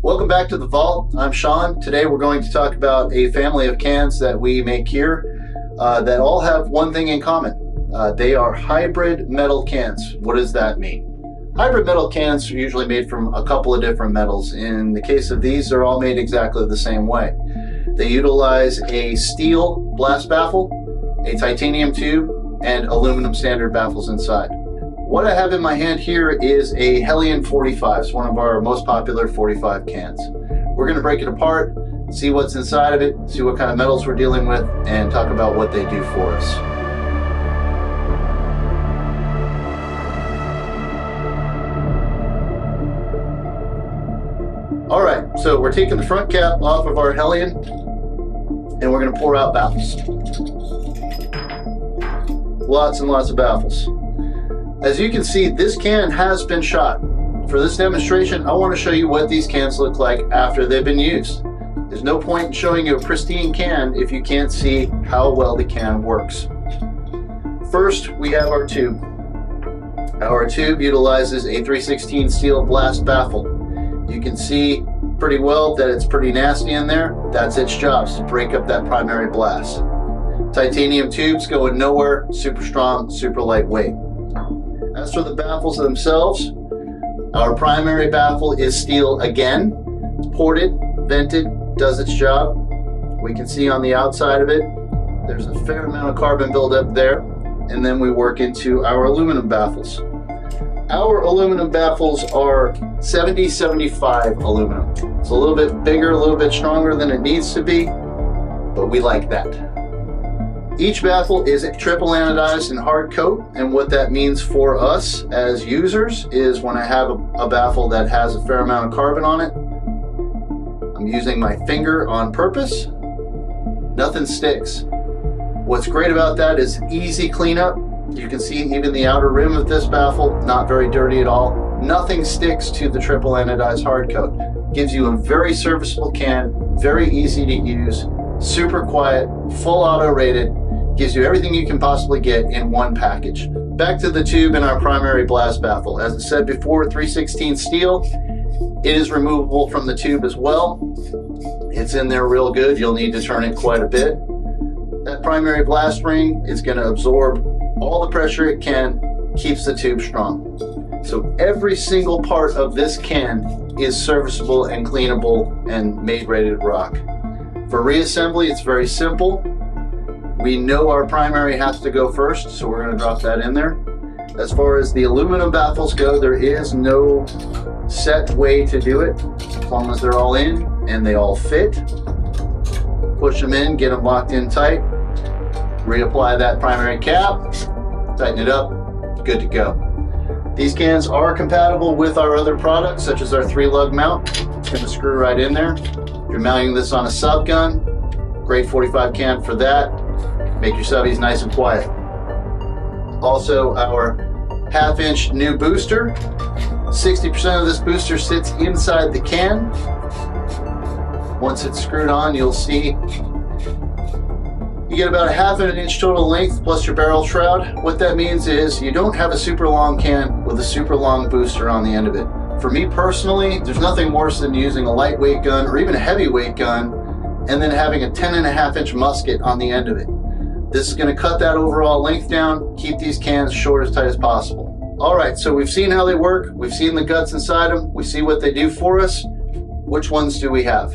Welcome back to the Vault. I'm Sean. Today we're going to talk about a family of cans that we make here that all have one thing in common. They are hybrid metal cans. What does that mean? Hybrid metal cans are usually made from a couple of different metals. In the case of these, they're all made exactly the same way. They utilize a steel blast baffle, a titanium tube, and aluminum standard baffles inside. What I have in my hand here is a Hellion 45. It's one of our most popular 45 cans. We're going to break it apart, see what's inside of it, see what kind of metals we're dealing with, and talk about what they do for us. Alright, so we're taking the front cap off of our Hellion, and we're going to pour out baffles. Lots and lots of baffles. As you can see, this can has been shot. For this demonstration, I want to show you what these cans look like after they've been used. There's no point in showing you a pristine can if you can't see how well the can works. First, we have our tube. Our tube utilizes a 3/16 steel blast baffle. You can see pretty well that it's pretty nasty in there. That's its job, to break up that primary blast. Titanium tubes going nowhere, super strong, super lightweight. As for the baffles themselves, our primary baffle is steel again. It's ported, vented, does its job. We can see on the outside of it, there's a fair amount of carbon buildup there. And then we work into our aluminum baffles. Our aluminum baffles are 70-75 aluminum. It's a little bit bigger, a little bit stronger than it needs to be, but we like that. Each baffle is triple anodized and hard coat, and what that means for us as users is when I have a baffle that has a fair amount of carbon on it, I'm using my finger on purpose, nothing sticks. What's great about that is easy cleanup. You can see even the outer rim of this baffle, not very dirty at all. Nothing sticks to the triple anodized hard coat. Gives you a very serviceable can, very easy to use, super quiet, full auto rated. Gives you everything you can possibly get in one package. Back to the tube and our primary blast baffle. As I said before, 3/16 steel. It is removable from the tube as well. It's in there real good. You'll need to turn it quite a bit. That primary blast ring is going to absorb all the pressure it can, keeps the tube strong. So every single part of this can is serviceable and cleanable and made ready to rock. For reassembly, it's very simple. We know our primary has to go first, so we're going to drop that in there. As far as the aluminum baffles go, there is no set way to do it. As long as they're all in and they all fit, push them in, get them locked in tight, reapply that primary cap, tighten it up, good to go. These cans are compatible with our other products, such as our 3-lug mount. It's going to screw right in there. If you're mounting this on a sub gun, great 45 can for that. Make your subbies nice and quiet. Also, our 1/2-inch new booster. 60% of this booster sits inside the can. Once it's screwed on, you'll see you get about 1/2 inch total length plus your barrel shroud. What that means is you don't have a super long can with a super long booster on the end of it. For me personally, there's nothing worse than using a lightweight gun or even a heavyweight gun and then having a 10.5-inch musket on the end of it. This is going to cut that overall length down, keep these cans short as tight as possible. Alright, so we've seen how they work, we've seen the guts inside them, we see what they do for us. Which ones do we have?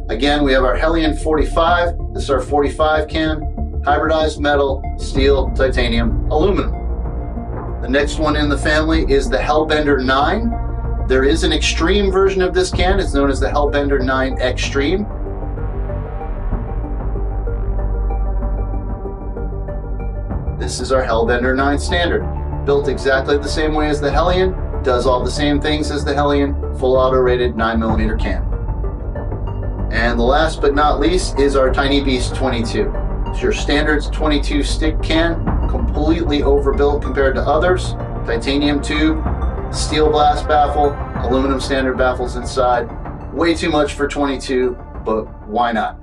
Again, we have our Hellion 45, this is our 45 can, hybridized metal, steel, titanium, aluminum. The next one in the family is the Hellbender 9. There is an extreme version of this can, it's known as the Hellbender 9 Extreme. This is our Hellbender 9 Standard. Built exactly the same way as the Hellion, does all the same things as the Hellion, full auto rated 9mm can. And the last but not least is our Tiny Beast 22. It's your standard 22 stick can, completely overbuilt compared to others. Titanium tube, steel blast baffle, aluminum standard baffles inside. Way too much for 22, but why not?